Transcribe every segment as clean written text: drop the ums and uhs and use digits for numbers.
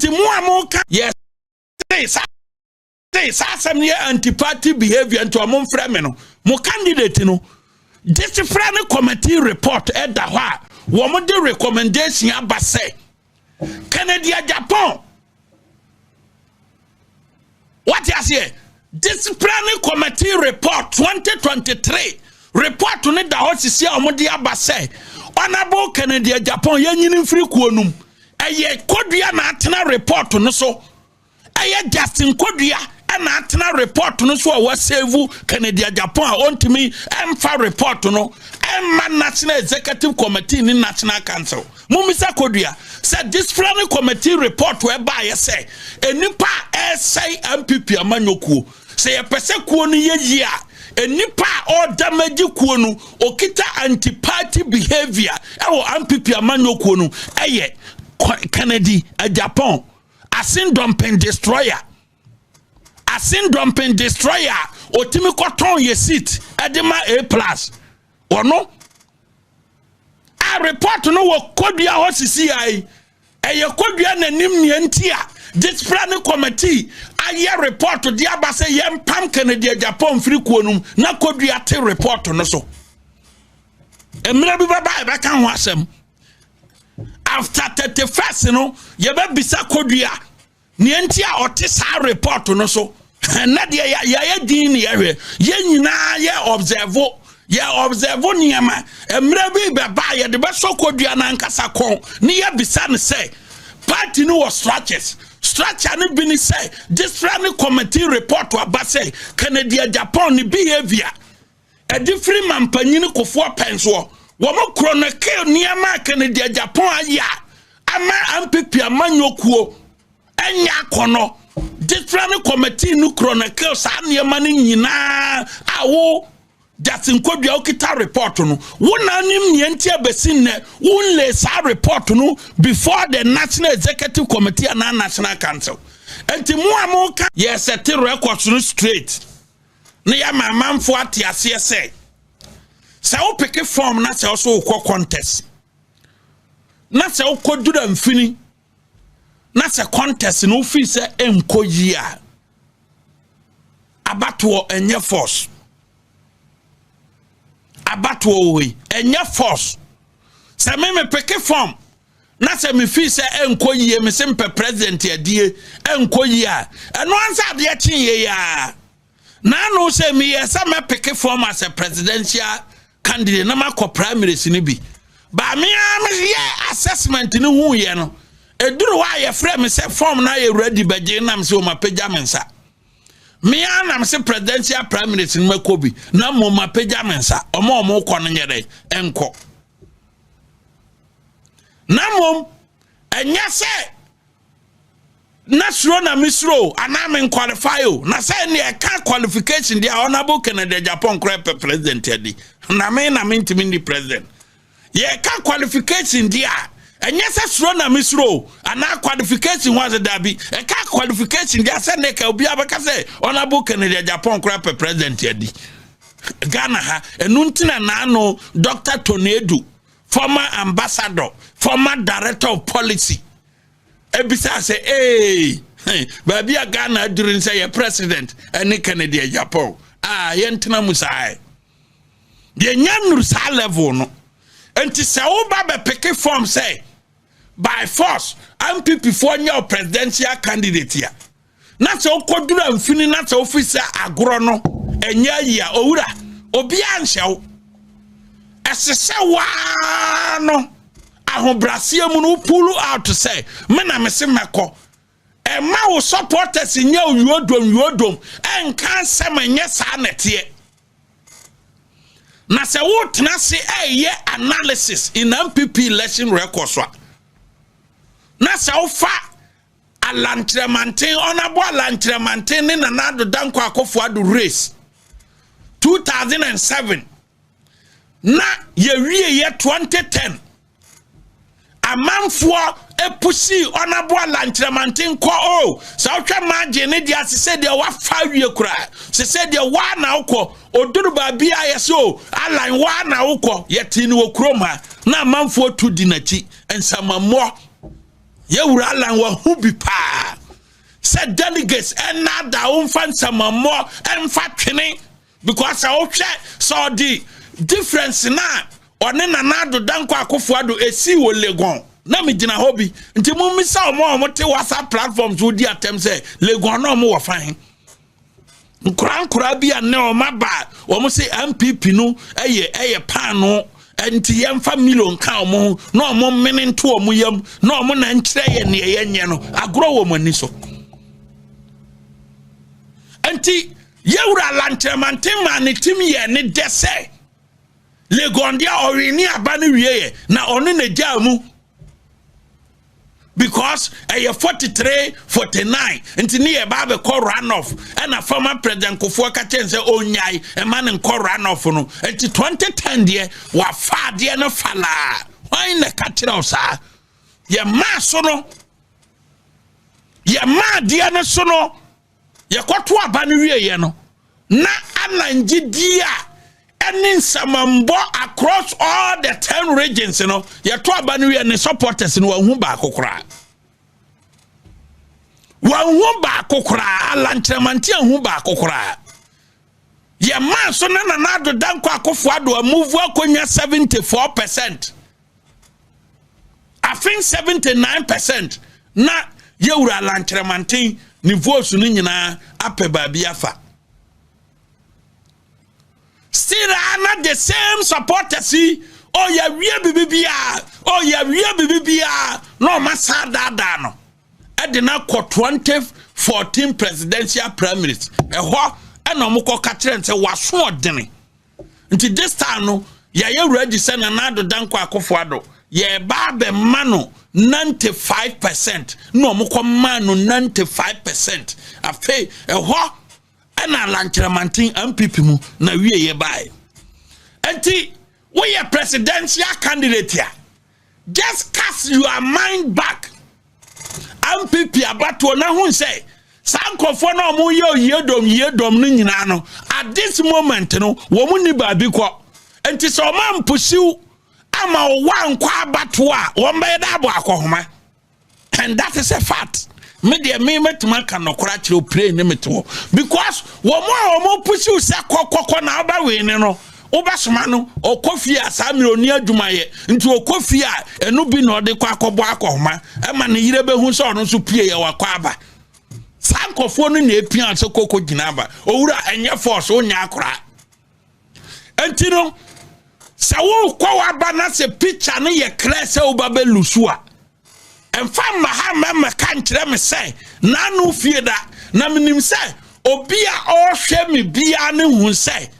enti mo yes say some anti-party behavior into a monframe mo candidate no discipline committee report at the one the recommendation about say Kennedy Japan. What you say? Discipline committee report 2023 report to the house is here on the abase honorable Kennedy Japan yen free kuonum eye kodua na atena report no so eye Justin kodua na atena report no so wa save Kennedy Japan ontimi emfa report no emma national executive committee ni national council mumisa kodua said discipline committee report whereby you say enipa say MPP amanyokuo say a pese kuo no ye enipa or damage kuo no okita anti-party behavior ewo MPP amanyokuo no eye Kennedy Japan asin dumping destroyer otimi koton ye seat edema A+ or no a report no wo kodua hosisi ai eye kodua nanim ne ntia discipline committee aye report di abase yem pam Kennedy Japan free kuonum na kodua te report no so emira bi baba e beka ho asem after 31st no ye be bisa kodua ne ntia ote sa report no so na de ya din ne ye nyina ye observe niema emre bi beba ye de be sokodua na nkasa kon ne ye bisa ne say party no was structure ne bi ni say discipline committee report wa say Kennedy Japan ni behavior a different man panyini kofo penso wo mo chronicle niema Kennedy Japan aya ama MPP amanyokuo enya kono discipline committee no chronicle sa niema ni nyina awo Justin kodua okita report no wona nim nientia besin ne wonle sa report no before the national executive committee and national council enti mo amoka yes set records no straight na ya mamamfo atiase say wo pick form na say so ukọ contest na say ukodura mfini na say contest no fi say enkoyi a abato enye force abato we enye force se me pick form na se me fi se enkoyi me se mpe president adie enkoyi a eno ansa de chinye ya na no se me yes me pick form as a presidential candidate na makọ primaries ni bi ba me assessment ni hu ye no eduru wa ye frame se form na ye ready beje na me se o mapagya mensa me anam se presidential primaries ni makobi na mo mapagya mensa omo kọ no nyere enko na mom enya se nasro na misro anam qualify o na se ne e ka qualification dia honorable Kennedy Japan crap president adi na me ntimi ni president ye ka qualification dia enya se sro na misro ana qualification was dabi e ka qualification dia se ne ka obi abaka se honorable Kennedy Japan crap president adi Ghana ha enuntina na no Dr. Tonedu, former ambassador, former director of policy. Ebisa say, hey, baby a Ghana during say a president, and Kennedy Japan. Yentina Musai. The Yan sa level no. And to say, oh, Baba picket form say, by force, MPP for your presidential candidate here. Not so Kodura and Fini, not officer Agrono, and ya Ora, Obianshaw. As a sawano, I Brazil munu pull out to say, Mena Messimako, and my supporters in your dome, and can't say my yes, Annet yet. Nasa would nasi analysis in MPP election records. Nasa ofa alantremantin honorable alantremantin in another danko akofo race 2007 na ye 2010 amanfo epusi honorable alantremantin ko o sa otwa margin ne dia se said dia wa fa wie kura se said dia wa na ukọ oduru ba bia yeso alan wa na ukọ yeti ni okroma na amanfo tu dinachi ensamamo yewura lan wa hu bi pa said delegates and not the own fan some more and fattening because I saw the difference now or nana danko akofo e si wo legon na me gina hobby nti mu misa o mo te WhatsApp platforms wo di atem say legon no mo wo fan nkura bia ne o maba o mo say MPP no eye pan no enti yemfa million ka o mo no mo mene nto o mo yam no mo na nkire ye ne ye nye no agro wo mani so enti yewura lantemantin ma ne tim ye ne dese legondia orini abani wiye na onu ne jamu because 43-49 nti ne ye ba be call runoff and a former president Kufuor ka chen say onyai e man nko runoff no enti 2010 de wa fa de no fala why ne ka kire o sa ye ma so no ye ma de no so no ye kwoto abani wiye no na ananji dia any samambo across all the 10 regions, you know, your 12 and supporters in Wahumba Kokra. Wahumba Kokra, Lantramantia Humba Kokra. Your man, so nana danko akofwado move wakonya 74%. I think 79%. Na yewura Lantramantin niveau su ni nyina apeba biafa. Still not the same supporters see. Oh yeah, bibia. Oh yeah, bibia. No massa no. Edina ko 2014 presidential primaries. Eho eno moko katren se waso odene. Until this time no, ye ready send another danko akofo ye ba be mano 95%. No moko mano 95%. Afe eho na lancheramantin MPP mu na wie ye bai enti we a presidential candidate here just cast your mind back MPP abato na hu say sankofo na omo ye yedom no nyina no at this moment no wo mu ni ba bi kɔ enti so man pusiu ama wan kwa abato a wo mbe da abo akohoma and that is a fact. Me de me metuma kan no kora kire pray ne meto because wo mo push you say kokoko na aba we ne no obasoma no okofi a sa milioni adwumaye nti okofi a enu bi no de kwa akobo akohoma e ma ne yire behu so no so pie ye wakwa aba sankofo no na epia so koko ginaba owura enye force onya akora enti no sa wo kwa aba na se picture ne ye clear se obabe lusua and fam ma kantre me say nanu fie da na minim say obia o hwe me bia ne hu say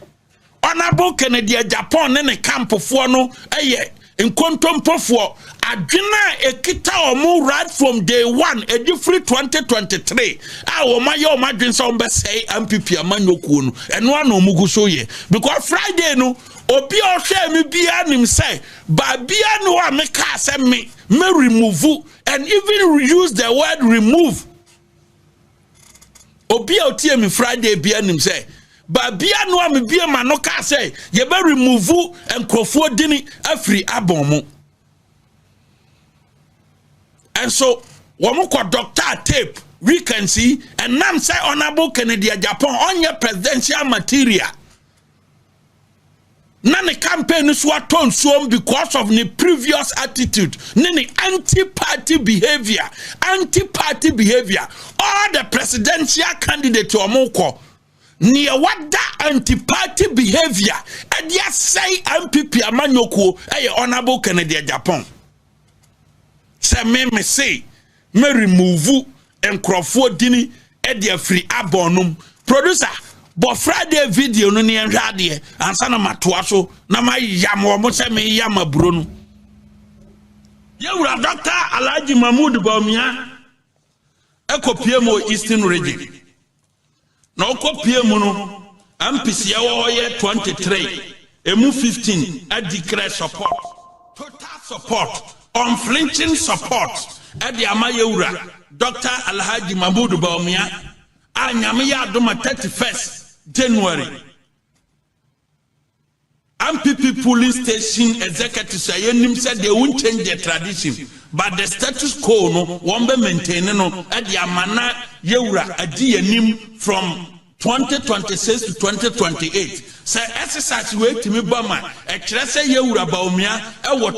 honorable Kennedy Japan ne campfo no eye nkontompofo adwena ekita omo right from day one edifri 2023 a wo maye o madwen so mbe say MPP amanyoku no eno ana omugu so ye because Friday no obi o hwe me bia nim say ba bia no wa me ka say me remove and even use the word remove. Obi o tie me Friday bia nim say ba bia no am bia ma no ka say ye be remove and krofo dini afri abomu. And so womo ko doctor tape we can see and nam say honorable Kennedy Japan on your presidential material. Nani campaign so aton so because of the previous attitude, nani anti-party behavior, all the presidential candidate or moko near what that anti-party behavior and yes say MPP amanyoku honorable Kennedy Japan say me say me remove and Crawford dini e dia free abonum producer. But Friday video no ni enhade ansa na matoa so na ma yam wo mo se me yam aburo no yewura Dr. Alhaji Mahmoud Bawumia ekopie mo Eastern region na okopie mo no MPC wo ye 23 emu 15 a declare support total support unflinching support e di ama yewura Dr. Alhaji Mahmoud Bawumia anyame ya adoma 31st January MPP polling station executives said they won't change their tradition, but the status quo no won't be maintained no at the amana yeura a DNM from 2026 to 2028. Say exercise way to me bama a trese yeura baumia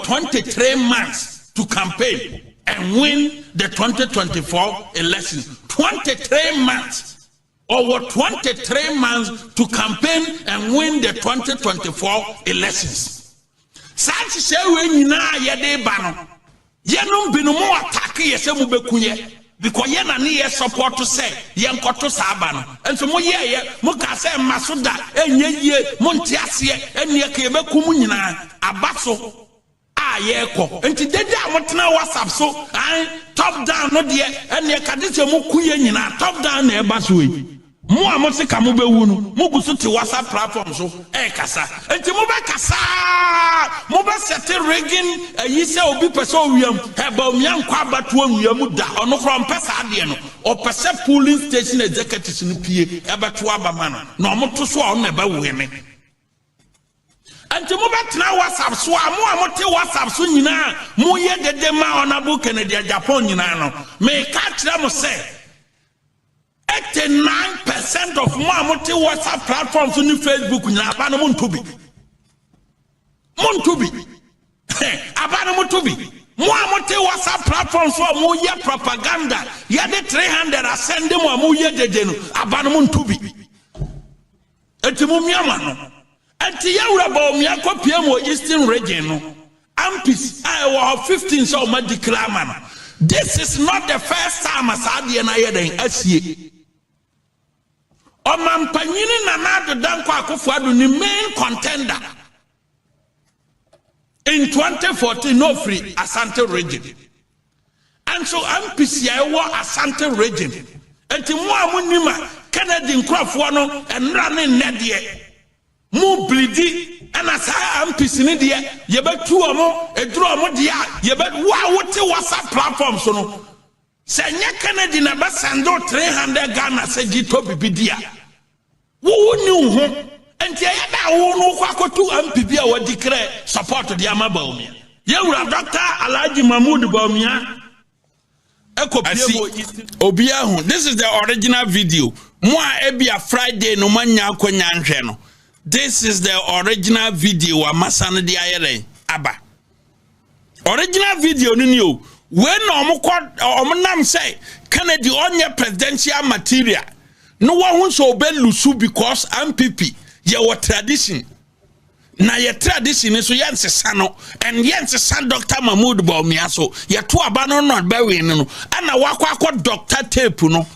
23 months to campaign and win the 2024 elections. 23 months. Over 23 months to campaign and win the 2024 elections. Santi se we nyina ye de ba no. Ye no binu mo attack ye se mo bekunye because ye na ne ye support to say ye nkoto sa ba no. Enso mo ye mo ka se masoda enye ye mo ntiase ene ka ye bekum nyina abaso ye ko enti dede a motena WhatsApp so top down no de ene ka de se mo kuye nyina top down na e ba so yi. Mo amose ka mo bewu no mo gusu ti WhatsApp platform so kasa enti mo be kasa mo be set rigging yi se obi pese owiam e ba omian kwa abatu owiam da ono from pesa ade no o pese polling station executives no pie e beto abama no na mo to so on na ba weme enti mo be tena WhatsApp so amote WhatsApp so nyina mo ye dede ma Honorable Kennedy Agyapong nyina no me ka kire mo say 89% of Mamuti WhatsApp platforms on Facebook na abana muntubi. Abana muntubi. Mamuti WhatsApp platforms for mo ye propaganda. Ya de 300 ascend mo mo ye dedenu abana muntubi. Enti mo miama no. Enti ya ura ba mi akopia mo Eastern region no. Ampis I was 15 so ma declare man. This is not the first time asade na ye den asie. Omampanyini Nanado Danko Akufo-Addo ni main contender in 2014 no free Asante region. And so MPCI wa Asante region. Enti mo amunima Kennedy Nkrofo no enrane nnede mu blidi ana sa MPC ni de yebetu omo eduru omo de a yebetu wa wote WhatsApp platform so no. Senya Kennedy na ba sando 300 Ghana se jito bibidia. Wo ni ho enti ya da wo no kwakotu MPP a wadi declare support the amaba omi. Yewura Dr. Alhaji Mahmoud Baumia Obia ho. This is the original video. Mo a ebia Friday no manya akonya nhwe no. This is the original video wa masane de ayere aba. Original video ni o. When omonam say Kennedy onye presidential material no one so be lusu because MPP ye wa tradition na ye tradition so yense sano and yense san Dr. Mahmoud Baumia so ye to aba no not be we no ana wakwa doctor tape no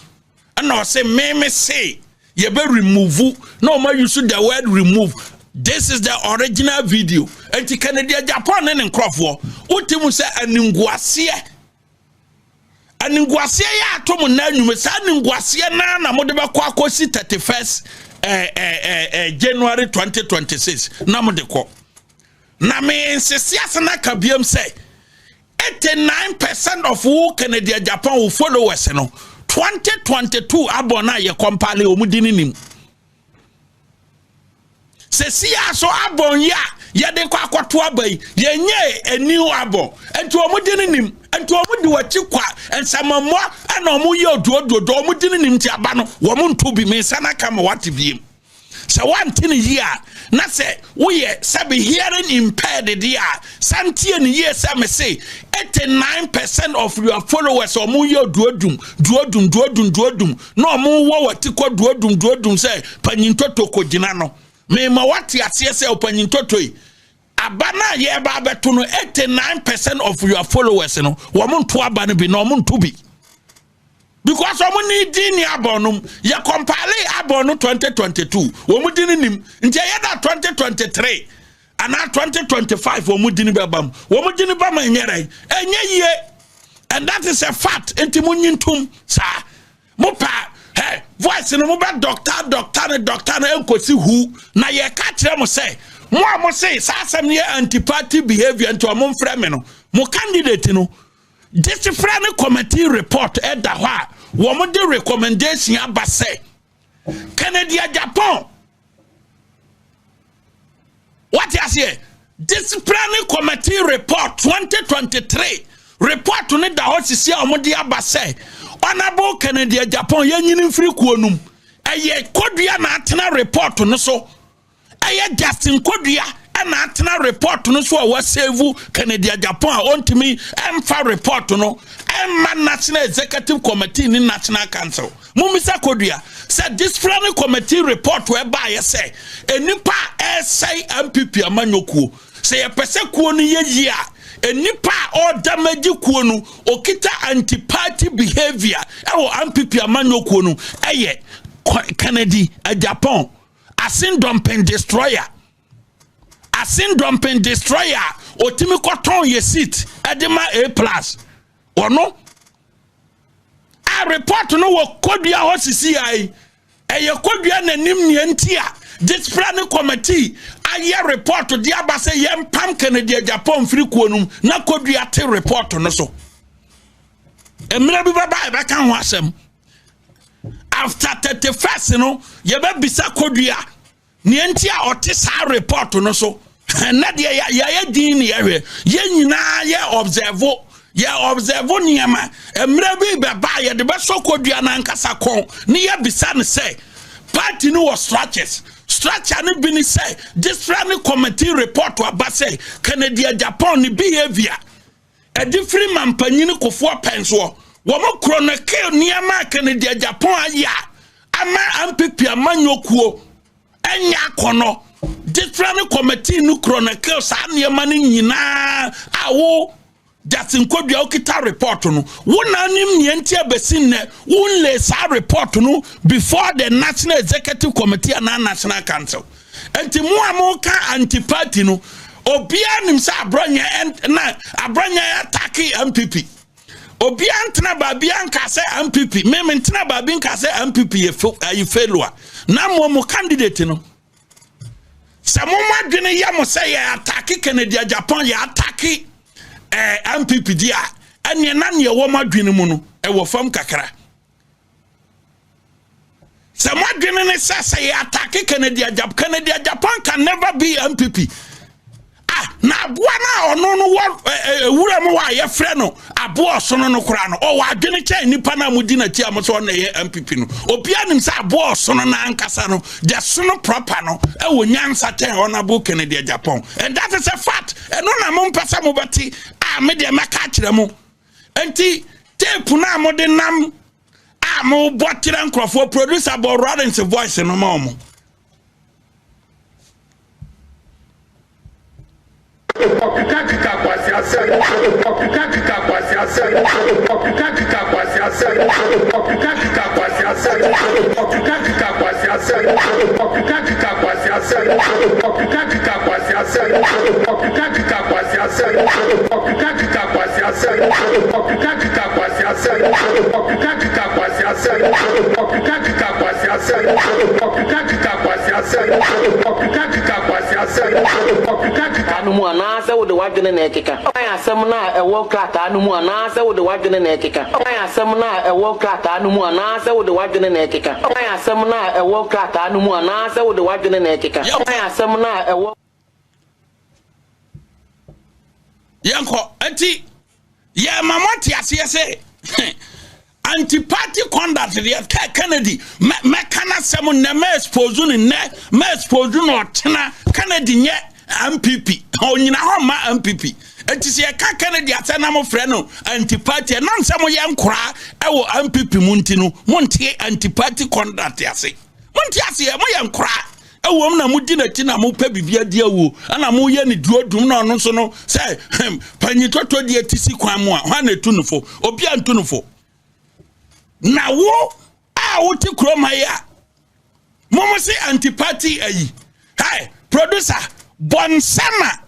ana say me say ye be remove no ma use the word remove. This is the original video. Enti Kennedy Agyapong ne Nkrofo utimu se aningwasie ya atomo na anwume sa aningwasie na mo de be kwa akosi 31st January 2026 na mo de ko na me insisiase na kabiem say 89% of who Kennedy Agyapong who followers no 2022 abona ye compile omudini nim se siya so abon ya de kwa kwato abai ye nye eni abon enti omudini nim enti omudi wachi kwa ensamammo ana omuye oduododo omudini nim ti aba no wo muntu bi me sana kama wati biem se wantini here na se we sabi hearing impaired there santie ni ye se me say 89% of your followers omuye oduodum no omu wo wati kwa duodum say panyintoto kogina no me ma wati asiese opanyintotoi abana ye ba beto no 89% of your followers no wo muntu aba no bi no muntu bi because wo ni dini abonum ye compile abonu 2022 wo mu dini nim nje ye da 2023 ana 2025 wo mu dini bebam wo mu dini bam enyere enye ye and that is a fact enti munyintum sa mo pa hey voice no mo ba doctor na enkosi hu na ye ka kire mo say mo say sa asem ye anti-party behavior nto mo mfrɛ me no mo candidate no disciplinary committee report eda ho a wo mo de recommendation aba say Kennedy Agyapong What you say? Disciplinary Committee Report 2023. Report to the house is here. Omodia Basse. Honorable Kennedy Japan Yen free Kuonum. Aye Kodia Natina report to no so. Aye Justin Kodia and Natina report to no so was save Kennedy Japan on to me and far report to no and National Executive Committee in National Council. Mumisa Kodia said disciplinary committee report whereby say a nipa say MPP amanyoku say a pese kuonu ye a nipa or damage kuonu okita anti-party behavior ewo MPP amanyoku no eye Kennedy Japan asin dumping destroyer otimi koton ye seat edema A+ or no. I report no wo kodua hosisi ai eye kodua nanim nientia disciplinary committee aye report di abase yem pam Kennedy Japan free kuonum na kodua te report no so emira bi baba e beka ho asem after 31st no ye be bisa kodua nientia ote sa report no so na de ya din ne ye nyina ye observe ya observe niema emre bi beba ye de be sokodua na nkasa kon ne ya bisa ne say party no was structure ne bi ne say disciplinary committee report wa ba say Kennedy Japan ni behavior a different man panyini kofo penso wo mo chronicle niema Kennedy Japan aya ama MPP amanyokuo enya kono disciplinary committee no chronicle sa niema ne nyina awo Justin Kodua okita report no wona nim nientia besin ne wonle sa report no before the National Executive Committee and National Council enti mu amoka anti-party no obia nim sa abronye na abronye attack MPP obia ntena ba bia nka se MPP me ntena ba bi nka se MPP ye failure na mo candidate no samoma dwene ya mo say ya attack Kennedy Japan ya attack MPP dia anye na ne wo madwene mu no e wo fam kakra se madwene ne say attack Kennedy Japan can never be MPP na aboa na ono no wura mu wa ye frɛ no aboa so no kora no o wa adwene kyɛ nipa na mudi na ti amoso na ye MPP no obia nim sɛ aboa so no na ankasa no de so no proper no e wo nyansa ten honorable Kennedy Japan and that is a fact eno na mo mpasa mo bati me de maka kyerɛ mo enti tape na mo de nam mo botire nkrofo producer bo Rodden's voice no ma mo Okukakika kwasi asai okukakika kwasi asai okukakika kwasi asai okukakika kwasi asai okukakika kwasi asai okukakika kwasi asai okukakika kwasi asai okukakika kwasi asai okukakika kwasi asai okukakika kwasi asai okukakika kwasi asai okukakika kwasi asai okukakika kwasi asai okukakika kwasi asai okukakika numu anase wo de wadwene na ekeka aya asem na ewo krata numu anase wo de wadwene na ekeka aya asem na ewo krata numu anase wo de wadwene na ekeka aya asem na ewo krata numu anase wo de wadwene na ekeka aya asem na ewo yanko anti ya mamoti asese anti-party conduct the Kennedy me kana semu ne me expose no tena Kennedy nye MPP onyina ho ma MPP etisi e ka Kennedy atena mo frɛ no anti-party na nsemo ye nkora ewo MPP munti no montie anti-party conduct ase montie ase mo ye nkora ewo m na mudi na ti na mo pa bibia dia wo ana mo ye ne duodum na ono so no say panyitoto dia tisi kwan mo a ha na tunufo obi antunufo na wo a wo ti kroma ya momo si anti-party ayi hey producer Bonsama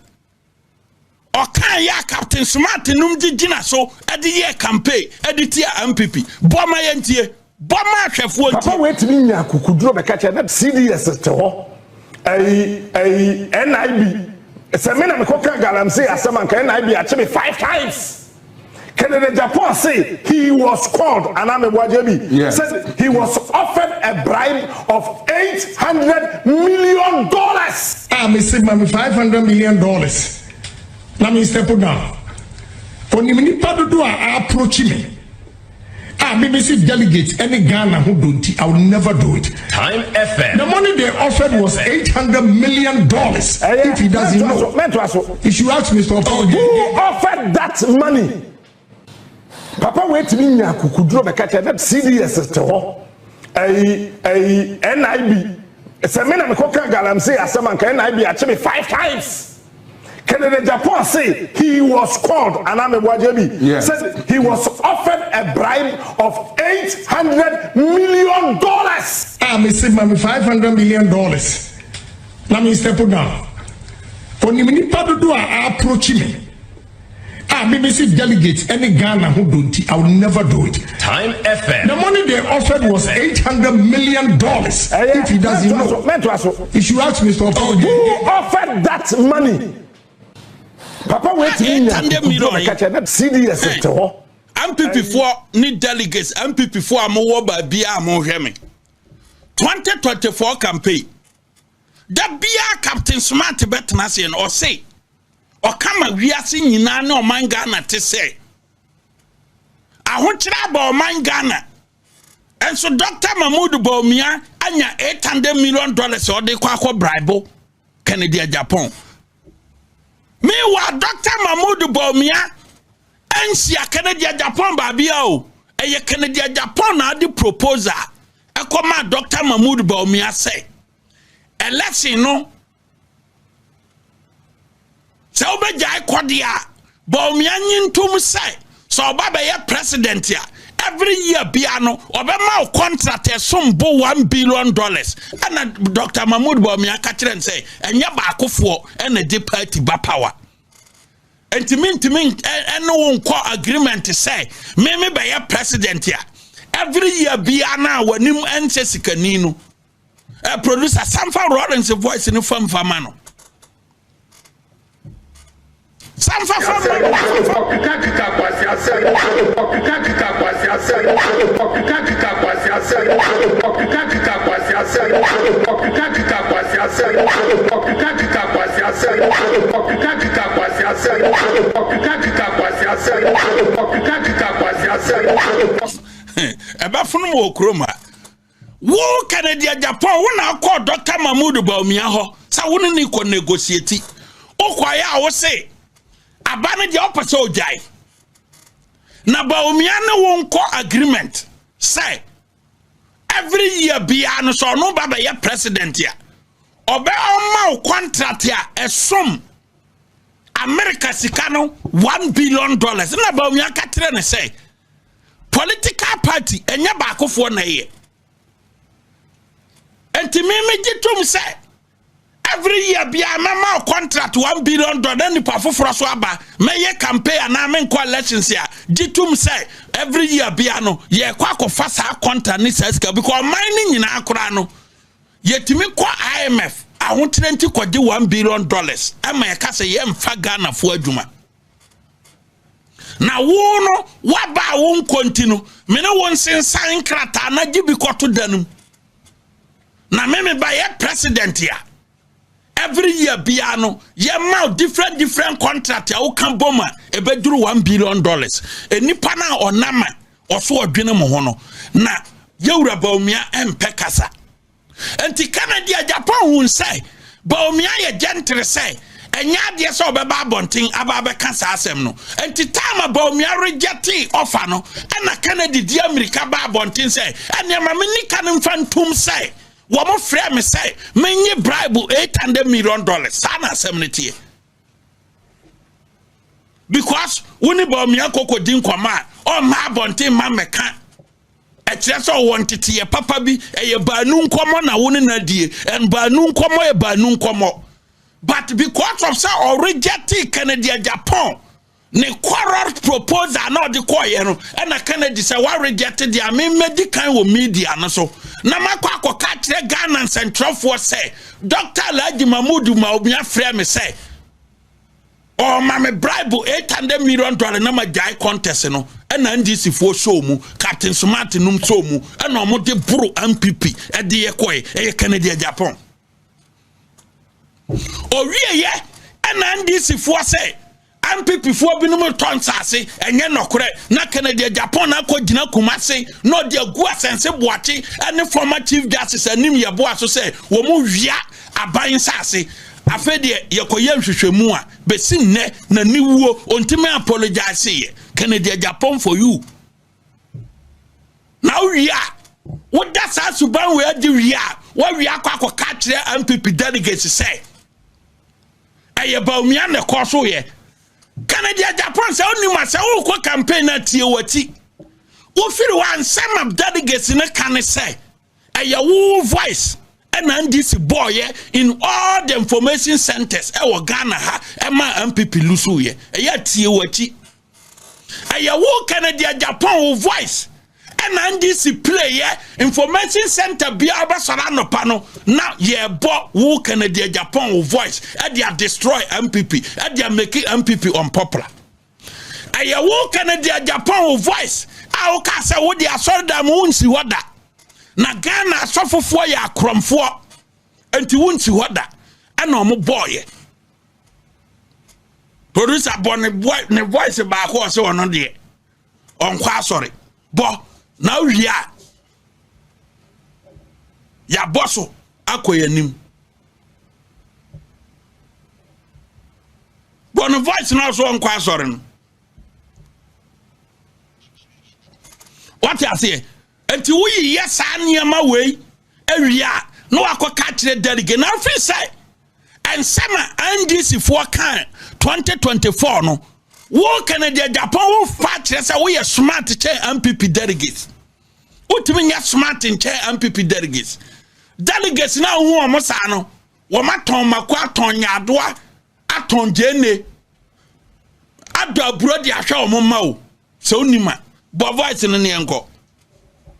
okan ya Captain Smart num gigina so ade ye campaign ade MPP boma yentie boma hwefo ntie papa wetimi nya kukuduro be kache na CDS te ho ai NIB se me na me koka galamse asema kan NIB a chebe 5 times Kennedy Japan say he was called Aname Wajebi said he was offered a bribe of $800 million. Me say, $500 million. Let me step down. For me, I approach me. BBC delegates, any Ghana who don't, I will never do it. Time FM. The money they offered was $800 million. If he doesn't know, he should ask Mr. Who offered that money? Papa, wait me, Kukudro, the catcher, that CDS a NIB. It's a man, I'm a cocker, I'm saying, as someone can NIB actually 5 times. Canada Japan say he was called, and I'm a Wajabi. Yes. Said he was offered a bribe of $800 million. Me say, $500 million. Let me step down. For me, I approach me. BBC delegates, any Ghana who don't, I will never do it. Time FM. The money they offered was $800 million. If he doesn't know, he should ask Mr. Who offered that money? Papa, wait me, CDS. MPP for need delegates, MPP for Amowo by Bia Mohemi. 2024 campaign. The Bia Captain Smart Betnasian or say, or come we are seeing no man Ghana to say. I want to about man Ghana. And so Dr. Mahmoud Bawumia anya $800 million or they kwako bribe Canada Japan. Meanwhile, Dr. Mahmoud Bawumia and she Canada Japan babia a Canada Japan na the proposer. A command Dr. Mahmoud Bawumia say. And let's see no. So Obejai Kwadia Bawumia nyintum say so baba ye president ya every year biano obema contract some bo $1 billion and Dr. Mahmoud Bawumia ka kire say enye baakofo and the party ba power and to mean no one agreement say me be ye president ya every year biana wanim enche sikaninu producer Samfa Lawrence voice in fam no Samfa Ebafunu wo kroma wo Canada Japan wo na call Dr. Mahmoud Bawumia ho sa wo ni ko negotiate o kwaya wo say abane de opese ojai na Bawumia ne won ko agreement say every year bia no so no baba ye president ya obe oma contract ya esum America sikano $1 billion na Bawumia ka tire ne say political party enye baakofo na ye enti me gitum say every year be a mama contract $1 billion ni pafoforo so aba me campaign na me elections here gitum say every year be ano ye kwa kofa sa contract ni seska because mining nyina akora no yetimi kwa IMF ahotere nti kwaje $1 billion ama ye ka say ye mfa Ghana fo adwuma na wo no waba won continue me ne won sensan krata na gibi koto danum na me ba ye president ya every year biano ye ma different contract ya wo kan boma e be duru $1 billion enipa na onama oso odwene mo ho no na yewura Bawumia empekasa enti Canada Japan hun say Bawumia ye gentle say enya de so be ba bonten aba be kasa asem no enti time Bawumia reject offer no na Canada di America ba bonten say enya ma ni kan mfantum say womo frame me say menye bribe $800 million sana asem because woni Bawumia kokodin kwama o ma bonten ma meka e kire so wonte ye papa bi e ye banu nkomo na woni na die en banu nkomo e banu nkomo but because of say already Canada Japan ne quarrel proposal na the koye no and Canada say wa rejected their medical wo media no so na makwa akoka kire Ghana Central Force say Dr. Alhaji Mahmoud Bawumia frame me say or mama bribe $800 million na ma jai contest no and NDC for show mu Captain Smart num show mu and no mo de bro MPP e de yekoy e Kennedy Japan o wie ye and NDC for say MPP for bi no ton sase enye nokore na Kennedy Japan na ko gina Kumase no de agu asense boache and former chief justice anim ye bo aso say wo mu wia aban sase afede yekoye nhwehwemu a besi nne na niwuo ontime apologize ye Kennedy Japan for you now we are what that's us ban we adi we are what we are kwa ka kire MPP delegates say aye ba umia na koso ye Kennedy Japan say oni ma say wo ko campaign na tie wati wo firi wan some delegates na kan say aye wo voice and NDC boy in all the information centers e Ghana ha e ma MPP lusu ye e ya tie wati e wo Kennedy Japan voice and NDC play information center bia abasara no pa no na ye bo wo Kennedy Japan voice e dia destroy MPP e dia make MPP unpopular e wo Kennedy Japan voice a wo ka say wo dia sorry da mo nsi hoda na Ghana asofofo ya akromfo enti wunti hoda ana omo boy producer born boy ne voice ba ko se wono de onkwa sorry bo na wia ya boso akoyanim bon voice na so onkwa sorry no what you say enti wuyi yes aniama wei awia no akoka kire delegate na fi say and sama NDC for kan 2024 no wo Kennedy Japan wo fa kire say wo smart che MPP delegates utimi nya smart che MPP delegates na hu omo sa no wo maton makwa aton nyadoa aton jene ado abrodi ahwe omo ma o so onima bo voice no ne enko.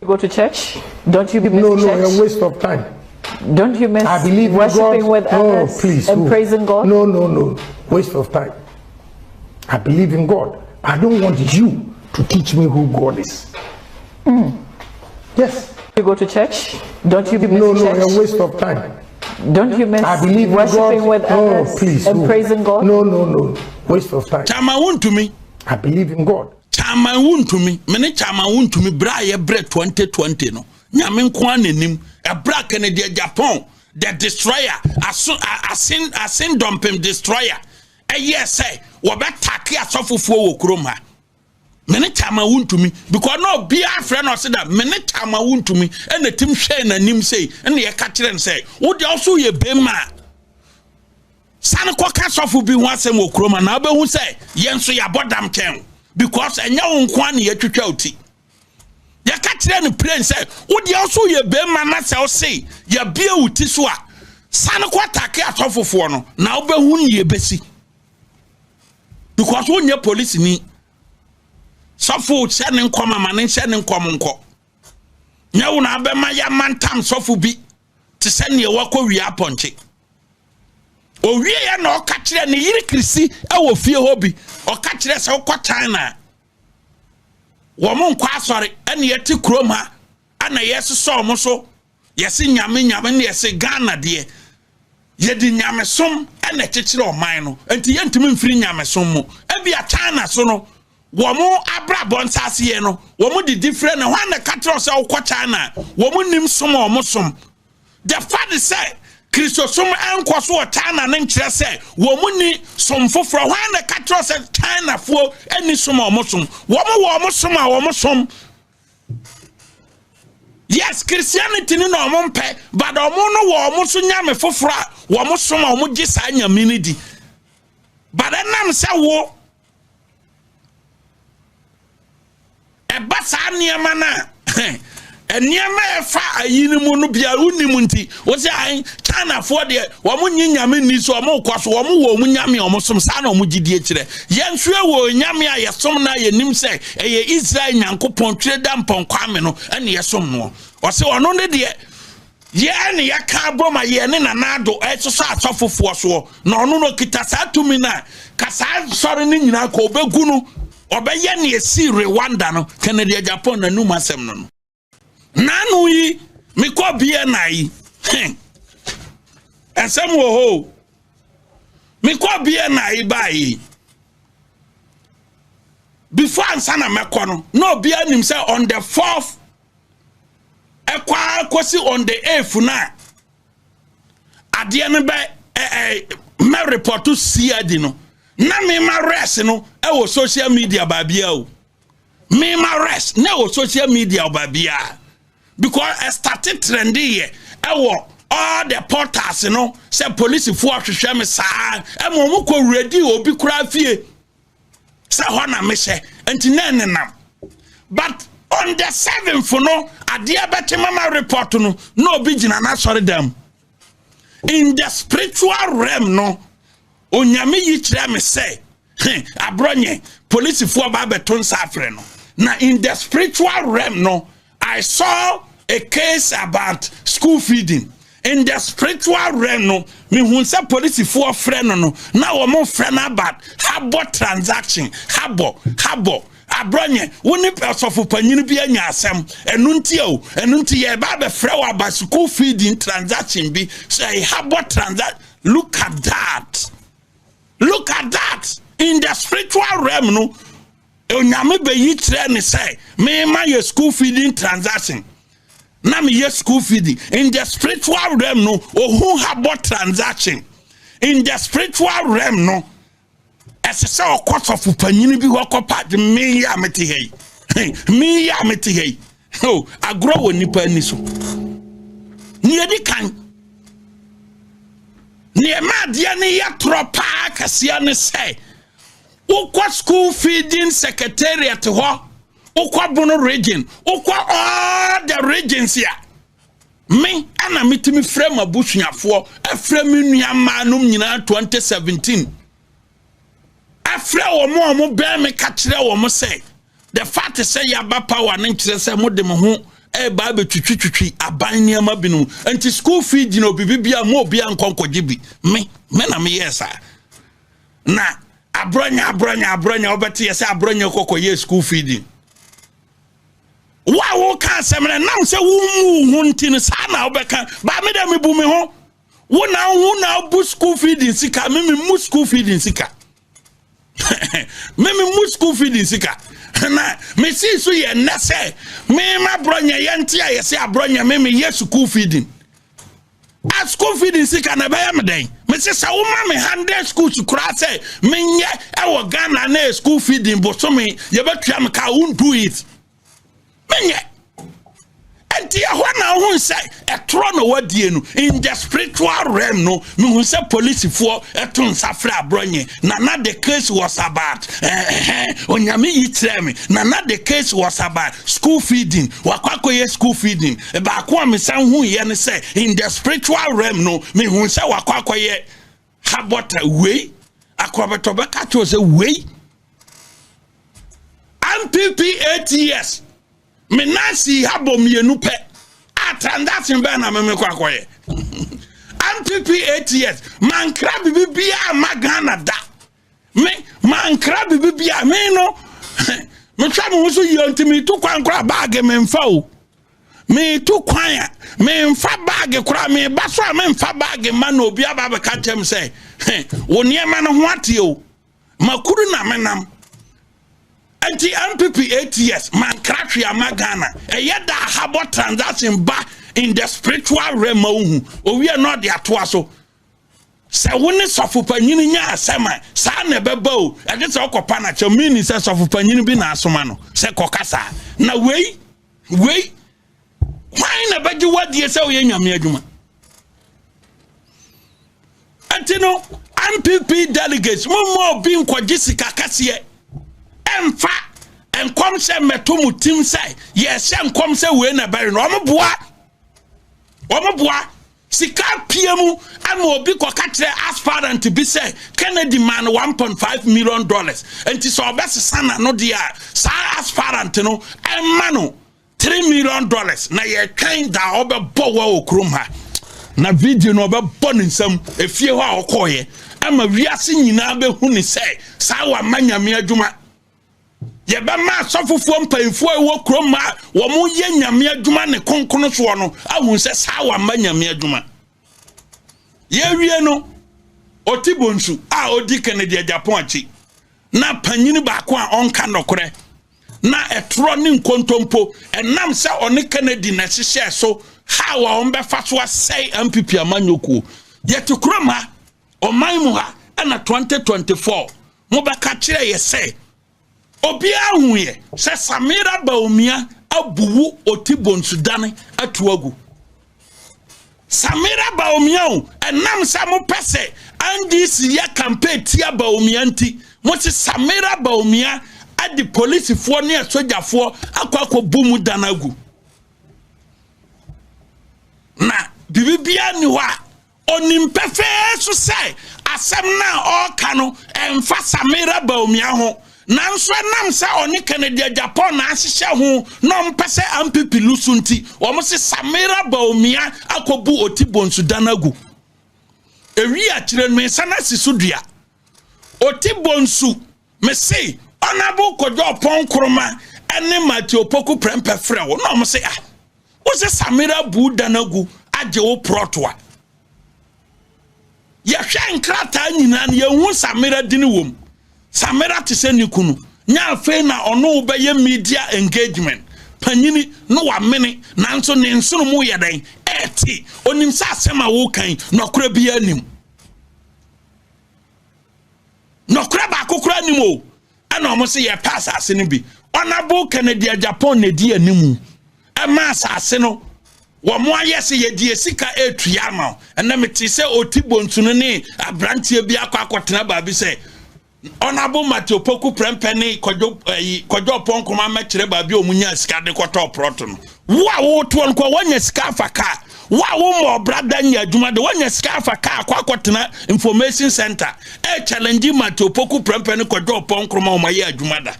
You go to church? Don't you miss church? No, a waste of time. Don't you miss I believe worshiping God. with others Please, and praising God? No. Waste of time. I believe in God. I don't want you to teach me who God is. Yes. You go to church? Don't you miss church? No, a waste of time. Don't you miss I believe worshiping God. with others Please, and praising God? No. Waste of time. Chama won to me. I believe in God. Chama won to me. Mene chama won to me bra ye bre 2020 no. Nyame nko anenim e bra Kennedy Japan the destroyer asin dumping destroyer e yes say wo be take asofofuo wo krom ha. Mene chama won to me because no be afre no say that mene chama won to me e na tim hwe na nim say e na ye ka kire say wo de also ye bema san ko ka sofo bi ho asem wo krom na obehu say ye nso ya bodam ken because enya wo nko an ye twetwa oti ya ka kire ni plane say wo de also ye bema na say o say ya bia uti so a san ko atake asofofo no na obehu ni ye besi because wo nye police ni sofo chene nkom amane chene nkom nko nyawo na abema ya mantam sofo bi te se ne wako wi aponche o wie ya na o ka kire ne yiri krisi e wo fie hobi o ka kire se o kwa China wo mo nkwa asore ene yeti krom ha ana yeso mo so yesi nyame ne yesi Ghana de yedi nyame som ene kekire o man no enti yentimi mfiri nyame som mu ebia China so no womo abra bonsase ye no womo di different na wan na katro se wo China womo nim som o mo som the fact is say Kristo som enko so o China ne nkire se womo ni som foforo wan na katro se China fo eni som o mo som womo som a womo som yes Christianity ni no mo mpe but omo no womo so nyame foforo a womo som a womo gi sa nyame ni di but enam se wo basa niema na niema efa ayinimu no bia unimu nti wo se an China fo de wo mo nyinyame ni so mo kwaso wo mo wo mo nyame o mo som sa na o mo gidie kire yenhwe wo nyame a yesom na yenim se eye Israel nyankopon twere da mpon kwame no ene yesom no o se ono ne de ye ne ya ka boma ye ne nanado e so asofofo so na ono no kita sa tumi na ka sa sori ne nyina ko obegu no obeye ne esi Rwanda no Kennedy Agyapong na numa asem no nanu yi me ko bia na yi asem wo ho me ko bia na yi ba yi before ansana mekono no bia nim say on the 4th ekwa kosi on the 8th na ade ne be me report to CID no na me ma rest no e wo social media ba bia o me ma rest na wo social media ba bia because I started trending here e wo all the portals no say police for hwehwe me sa e mo ko ready obi kura fie say ho na me hye enti na nenam but on the 7th no adia beti mama report no obi gina na sorry them in the spiritual realm no onyame yi kire me say abronye police for ba beton safre no na in the spiritual realm no I saw a case about school feeding. In the spiritual realm no me hun say police for friend no na wo mo friend about habo transaction habo abronye woni pesofo panyini bi anya asem enunti ye ba be frɛ wa ba school feeding transaction bi say habo transact. Look at that in the spiritual realm no onyame be yi kire ne say me ma your school feeding transaction na me your school feeding in the spiritual realm no who habo transaction in the spiritual realm no as say o cost of panyini bi ho kopa de me ya meti hey oh agro woni pa ni so ni edi kan ni ma dia ne ya tropa kasia ne say ukwa school feeding secretariat ho ukwa bono region ukwa all the regions here me ana mitimi frame abusuafo aframe nuama num nyina 2017 afra wo be me ka kire wo say the fact say ya ba power ne kire say mo de mo ho e ba be twitwitwi aban niam binu anti school feeding obibia mo obi ankonkoje bi me na me yes na abronya obeti yes abronya kokoye school feeding wa wo kan semre nam se wo mu huntin sa na obeka ba me da me bu me ho wo na bu school feeding sika me mu school feeding sika me mu school feeding sika na me si so ye na se me ma bronya ye ntia ye se abronya me ye school feeding a school feeding sika na ba ya me den me se sa wo ma me 100 school to kura se me nye e wo Ghana na school feeding bo so me ye betua me ka won do it menye enti ya hwana hun say etro no wadie no in the spiritual realm no me hun say police for eton safra abronye na the case was about onyame yitre me na the case was about school feeding wakwakoye school feeding ba ko me san hun ye ne say in the spiritual realm no me hun say wakwakoye habota we akwabeto be ka to say we MPP 8 years me nasi habo mienu pe a transaction be na me kwakoye MPP 8 years man krab bibia magana da me man krab bibia me no me twa me so yonti me to kwan kra bag me mfa o me to kwan me mfa bag kra me ba so me mfa bag ma na obi aba be ka tem say wo niema no ho ate o makuru na menam anti MPP 8 years man crash ya magana e yeda habo transaction ba in the spiritual realm o we are not the atoaso se woni sofu panyini nya asema sa na beba o e de se okopa na che mini se sofu panyini bi na asoma no se kokasa na wei why na baji wadie se o ye nyame adwuma anti no MPP delegates mo bi nkwaji sika kase emfa enkom se metomu tim sai yes enkom se we na bari no omoboa sika piemu am obi koka kire aspirant bi say Kennedy man $1.5 million enti so obesesa na no dia sa aspirant no emma no $3 million na ye kind da obebo wa okrum ha na video no obebo nsam efie ho a okoye ama wiase nyina be hu ni say sa wa manyame adwuma ye be ma asofofo mpanfo ewo krom ma wo mo ye nyame adwuma ne konkono so no ahu se sa wa manyame adwuma ye wie no otibonsu a odi Kennedy Agyapong achi na panyini ba ko a onka nokore na etro ni nkontompo enam se oni Kennedy na hihye so how a on be fa so say MPP amanyoku yet kroma oman mu ha na 2024 mo be ka kire ye say obi ahuye se Samira Baumia abuwu otibonsu dane atuagu Samira Baumia enam se mo pese NDC ya campaign tia Baumia nti mo se Samira Baumia adi police fo ne soja fo akwa bumu danagu na bibia ni wa onimpefe so say asem na oka no emfa Samira Baumia ho nanso nam sa oni Kennedy Agyapong na ahihye ho no mpese MPP lusunti o mo se Samira Baumia akobu otibonsu danagu ewi a kire me sana sisudua otibonsu me say Honorable Agyapong Nkrumah ene Matthew Poku prempe frɛ wo na mo se wo se Samira bu danagu agye wo protwa ye hwɛ nkrata nyina ne hu Samira dini wom Samira te se nikunu nya afi na ono be ye media engagement panyini no wa mene nanso ne nsono mu yɛ dan eti onim sa asɛm a wo kan nokora bi anim nokora ba kokora anim o ana omo se ye pass asene bi Honorable Kennedy Agyapong ne di animu e ma asase no wo mo ayese ye di esika etua ma ena meti se otibontu no ne abrantie bi akotena ba bi se Honorable Matthew Poku prempene Agyapong Nkrumah ma kire ba bi omunya sika de kotɔ proto no wo to nko wanya sika afaka wo mo brada nya adwuma de wanya sika afaka akotena information center challenge Matthew Poku prempene Agyapong Nkrumah o maye adwuma da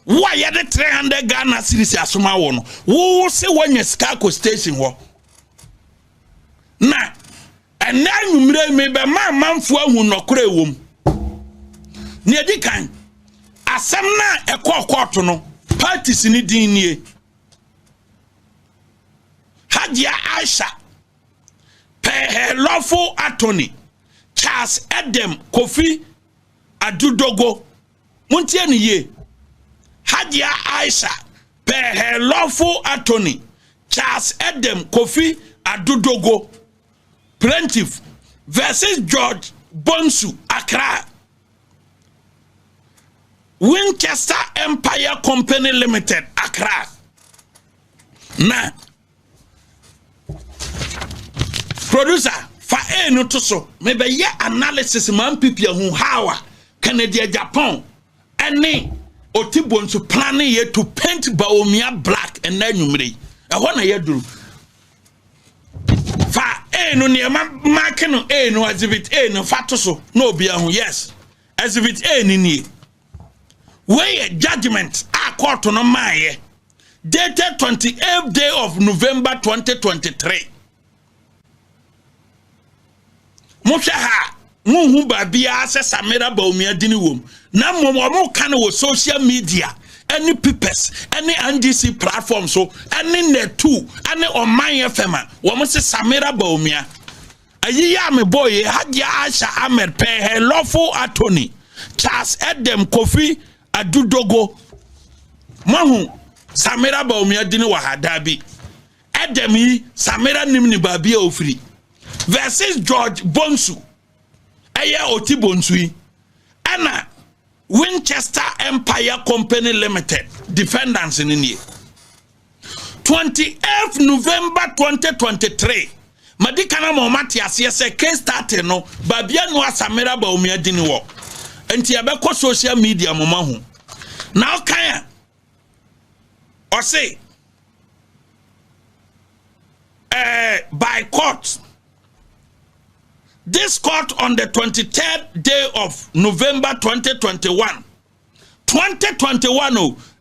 wo ye de 300 Ghana cedis asoma wo no wo se wanya sika ko station ho na ena nwumre me be manfo ahu nokore wom ne edikan asem na ekɔ no parties ni din nie Hadia Aisha per her lawful attorney Charles Edem Kofi Adudogo muntie ni ye Hadia Aisha per her lawful attorney Charles Edem Kofi Adudogo plaintiff versus George Bonsu Accra Winchester Empire Company Limited Accra na producer fa no to so me be ye analysis man people hu how Kennedy Agyapong ene otibonsu planning ye to paint Baumia black and na nwumre e ho na ye duru fa no ne mark no no exhibit no fa to so no obi hu yes exhibit ni where judgment a court no maye dated 28th day of November 2023 Mosha ha muhu babia se Samira Baumia dini wom na mo kan wo social media any papers any NDC platform so any net2 any online FM wo mo se Samira Baumia ayi ya me boy Hadia Aisha Ahmed per her lawful attorney Charles Edem Kofi Adudogo mahu Samira Baumia dini wa hadabi Edem yi Samira nimni babia ofri versus George Bonsu aya otibonsu yi ana Winchester Empire Company Limited defendants in India 28th November 2023 madikana mo matiase se case started no babia no Samira Baumia dini wo enti abeko social media mo mahu now kan or say by court this court on the 23rd day of November 2021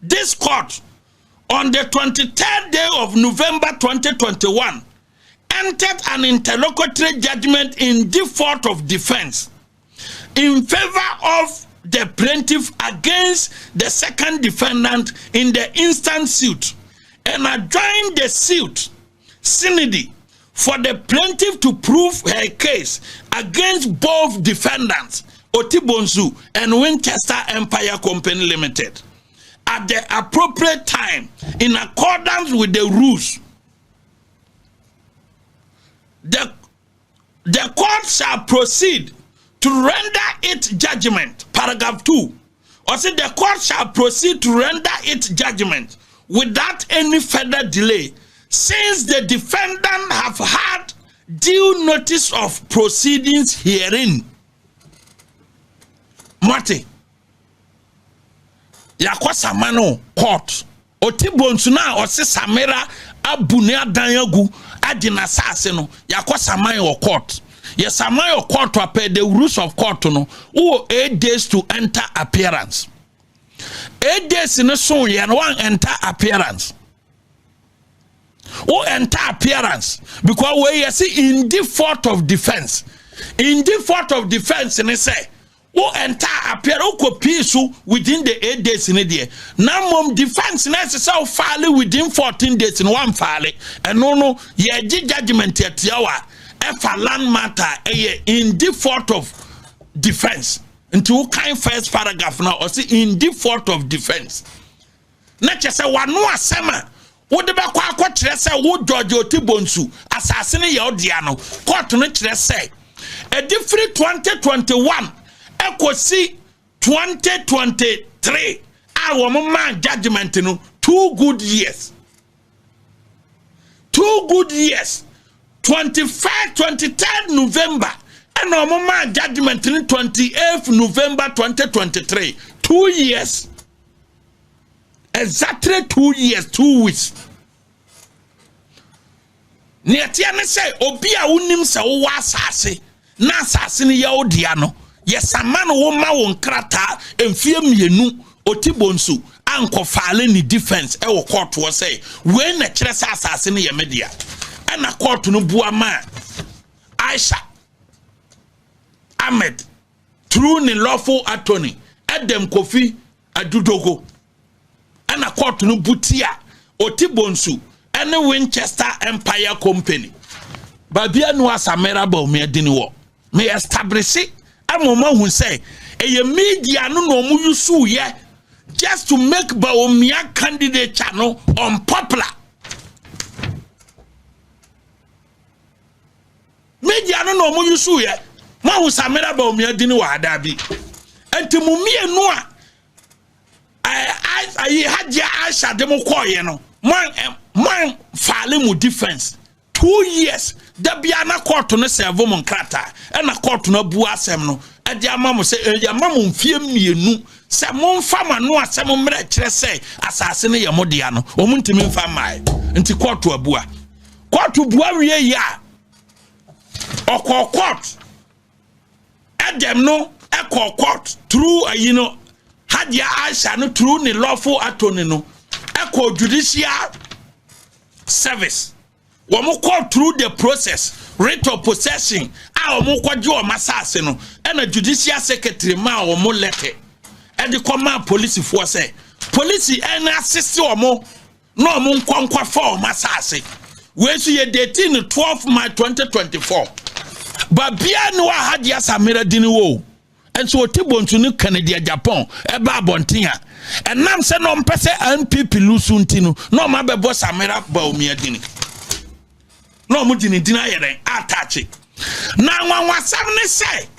this court on the 23rd day of November 2021, entered an interlocutory judgment in default of defense in favor of the plaintiff against the second defendant in the instant suit, and adjourned the suit synody for the plaintiff to prove her case against both defendants, Otibonsu and Winchester Empire Company Limited, at the appropriate time in accordance with the rules. The court shall proceed to render its judgment, paragraph 2. Or say the court shall proceed to render its judgment without any further delay, since the defendant have had due notice of proceedings herein. Mate, yakwa samano court. Otibonsu na ose samera abune adanyagu adina sase no yakwa saman o court. Yes, saman o court to pay the rules of court no. 8 days to enter appearance. 8 days in a soon and one enter appearance. Who enter appearance because we see in default of defense. In default of defense, and they say, who enter appear within the 8 days in a day. Now, mom defense necessary file within 14 days in one file. And no, ye judgment yet yawa. If a land matter in default of defense. Into kind first paragraph now, or see in default of defense. Not just say one no asema. What the back court say would George Otibonsu assassinate your diano. Court no say a different 2021 echo see 2023 our man judgment no 2 good years. 2 good years. 23rd November and our man judgment in 28th November 2023. 2 years. Exactly 2 years, 2 weeks. Niatiane say obi a unim se wo asase na asase ne ya odiano yesama no wo ma won krata emfie mienu Otibonsu anko fale ni defense e wo court wo say we na kire sa asase ne ye media ana court no bua ma Aisha Ahmed through ni lawful attorney Adam Kofi Adudogo ana court no butia Otibonsu and Winchester Empire Company. Babia no asamera ba me adini wo. Me establish it. Amoma who say e media no no mu yusu ye just to make Baomia candidate channel unpopular. Media no mu yusu ye ma hu samera Baomia adini wo adabi. Enti mu mie no a I had ya Aisha demo koye no. Man file mu defense 2 years da bia na court no serve mo nkrata e na court no bu asem no e dia amamo se e dia amamo mfie mienu se mo mfa ma no asem mre kire se asase ne ye mo dia no o mu ntimi mfa mai nti court abua court bua wie ya court edem no e court through hadia Aisha no through ni lawful attorney no e judicial service. Womu call through the process, rate of possession. Womu kwa jo masase no. And a judicial secretary ma womu letter. And the command police force. Police and assist womu. No womu kwa for masase. We see a date in 12 March 2024. But bia no had ya samira dini wo. And so Otibonsu ni Canada Japan. Eba bontinya. And nam se no mpese NPP lusuntinu no mabebo samera Baomia dini no mudini dina yere atachi na nwanwasam ne se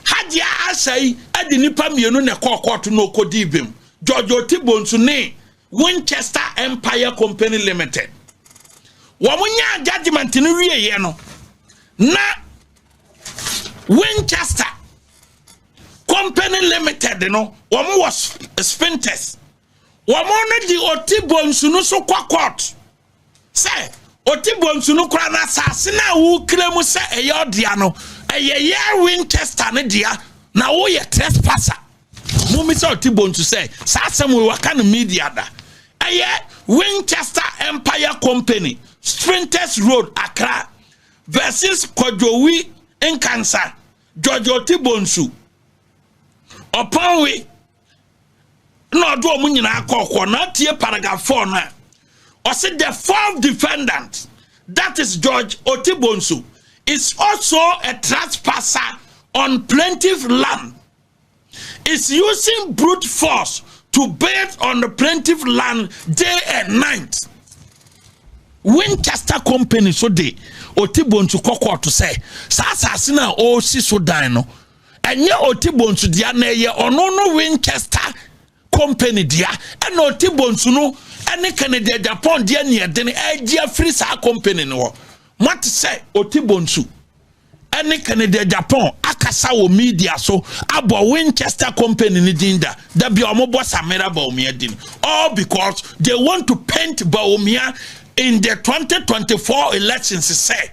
hadia asai adi nipa mienu ne court no kodibem George Otibonsu ne Winchester Empire Company Limited womunya judgment ni wie ye no na Winchester Company Limited no woman was spinters woman di Otibonsu no so kwa court say Otibonsu no kra na asase na wo kremu se eye odia no eye Winchester ne dia na wo ye trespasser mumi se Otibonsu say sa asem we waka no media da eye Winchester Empire Company, Sprinters Road, Accra, versus Kojowi Nkansa, George Otibonsu. Upon we, no do munyina akoko na tie paragraph 4 na. Or said the fourth defendant, that is George Otibonsu, is also a trespasser on plaintiff land. Is using brute force to build on the plaintiff land day and night. Winchester Company so de Otibonsu koko to say sasa na o si so dan no enye Otibonsu dia na ye ono no Winchester Company dia and Otibonsu no ene Canada Japan dia ne de ne agia free sa company no what say Otibonsu ene Canada Japan akasa wo media so abo Winchester Company ni dinda da bi omobo Samira Baumia din all because they want to paint Baumia in the 2024 elections say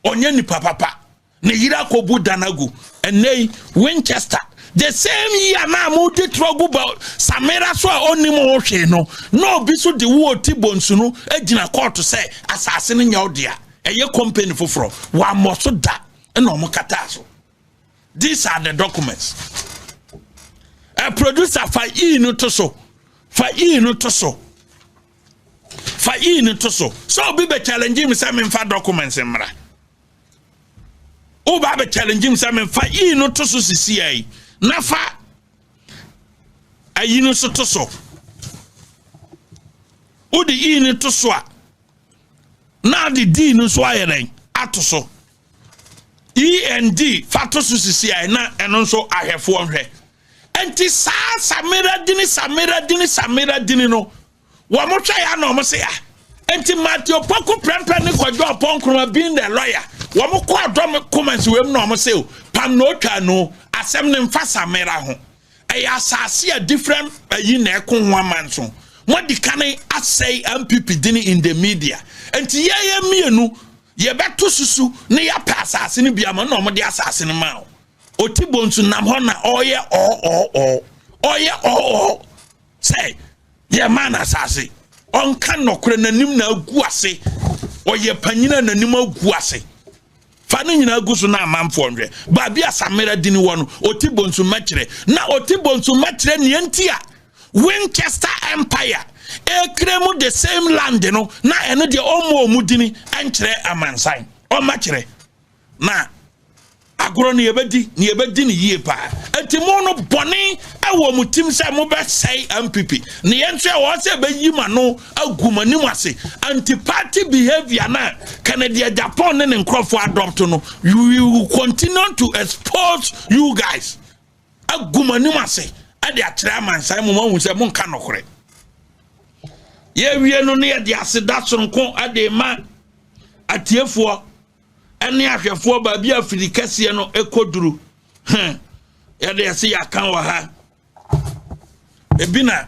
onye ni papa ne yira ko budanagu and nay Winchester the same year na mo de trouble about Samira so oni mo hwe no bi so de wo Otibonsu no agina court say asase ne nyawdea eye company foforo wa mo so da na mo kata so. These are the documents. A producer fa no to so no to so so be challenging me say me fa documents mra o ba be challenging me say me fa no to so CCI na fa ayi no so to so o de no to so a na de D no so ayeren ato so END fa to so CCI na eno so ahefo nhwe enti sa Samira dini no wa mo twa ya no mo se ya enti Matthew Poku prempe ne kwadwo Oponkro being the lawyer wa mo ko adom comments we no mo se pam no twa no asem ne mfa Samira ho e ya asase a different yi na ekon ho amanso mo di kan asay MPP dini in the media enti ye mienu ye beto susu ne ya pa asase ne bia mo no mo di asase ne ma Otibonsu nam ho na oye say ye man asase on kan nokre nanim na agu ase oye panyina nanim agu ase fa ne nyina agu so na amamfo nhwe ba bia Samira dini wo no Otibonsu machire na Otibonsu machire ne entia Winchester Empire ekremu the same land no na eno de omo dini enchire amansan o machire na agoro ne yebedi ni yie pa enti mo no bone awo mutim se mo be sei MPP ne yenso e wo se be yima no agumanim ase anti party behavior na Canada Japan ne nkrofo adopt no you will continue to expose you guys agumanim ase ade akira mansan mo hu se mo nka nokore ye wie no ne ye de ase da sonko ade ma atiefo ene ahwefo ba bia afirikase no ekoduru ya de se ya kan wa ha ebina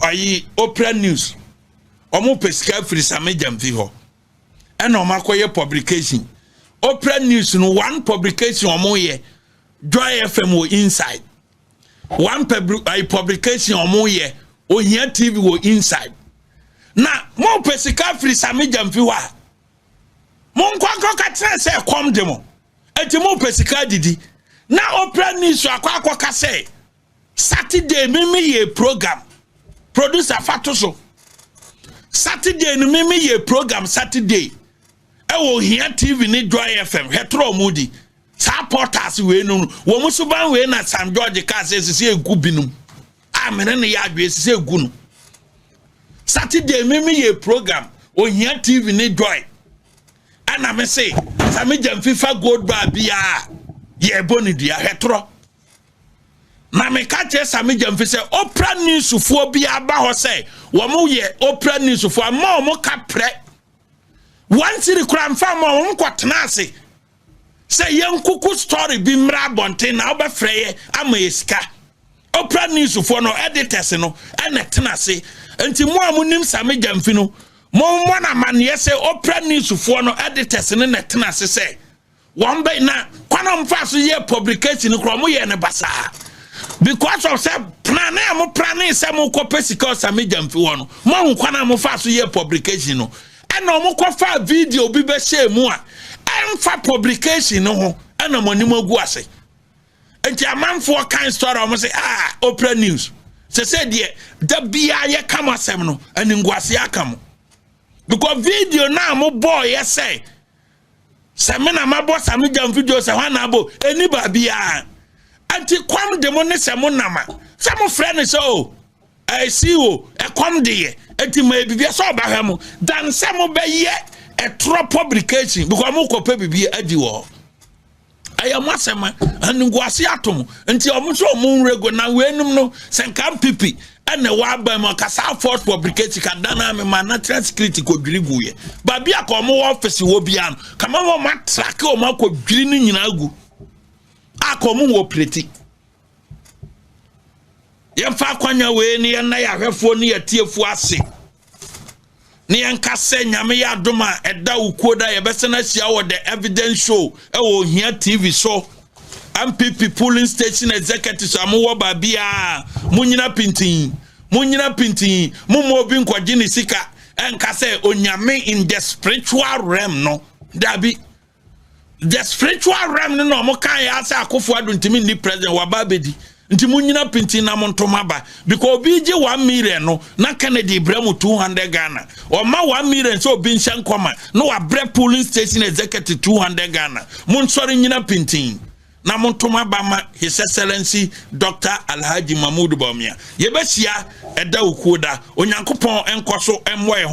ayi Opera News omo pesika afirisame jamfi ho ena o makoye publication Opera News no one publication omo ye Joy FM wo inside one publication omo ye Ohia TV wo inside na mo pesika afirisame jamfi ho mon kwa ka say kom demo enti mo pesika didi na Opera News akwa ka say Saturday mimi ye program producer fatoso Saturday no mimi ye program Saturday e wo Hia TV ni Joy FM hetro mudi supporters we no wo muso ban we na Sam George ka say sisi egu binum amene ne ya adwe sisi egu no Saturday mimi ye program o Hia TV ni Joy ana me say Sami Jamfifa gold bar bia ye boni dia hetro na me ka che Sami Jamfi say Opera News fo bia ba ho say wo mo ye Opera News fo ma mo ka pre one city kram fa mo kwatena ase say yankuku story bi mra bonte na oba freye ama esika Opera News fo no editors no ene tena ase enti mo amunim Sami Jamfi no mo na man yese Opera News fo no editors ne netena se say one be na kwana mfa so ye publication kro mo ye ne basa because of say planning say mo kope sika sami jamfi wono mo nkwana mo fa so ye publication no ena mo kofa video bi be share mu a emfa publication no ho ena mo nim agu ase enti amanfo kan story o mo say Oprah News say de da bia ye kam asem no eni nguase akam because video na mo boy ye say semina mabo sami jamfi do say wana bo eni ba bia anti kwam de mo ne semo nama some friend so I see you e kwam de ye anti ma bibia so ba hwemo dan semo be ye a true publication because mo ko pe bibia adi wo ayamasema anguase atom anti omo so mo rego na wenum no senkam pipi ene wa ba mo kasa force publication ka dana me ma natural security ko dwiri guye ba bia ko mo office wo bia no kama mo ma track o ma ko dwiri ni nyina agu akomu wo preti yemfa kwanya we ni na ya hwefo ni yatiefu ase ni yankase nyame ya doma eda ukuoda yebesena sia wo the evidence show e wo hia TV show MPP polling station executives amuwo ba bia munyina pintin mumo obi nkwaji ni sika enkase onyame in the spiritual realm no dabi the spiritual realm no mo kan ya asa akofo aduntimi ni president wa babedi nti munyina pintin na montoma ba because obi je 1 million no na Kennedy Ibrahim 200 Ghana o ma 1 million so obi nshan koma no wa bre polling station executive 200 Ghana mun sori nyina pintin na montoma ba ma His Excellency Dr. Alhaji Mahmoud Bawumia yebesia eda ukuoda onyankopon enkoso emwe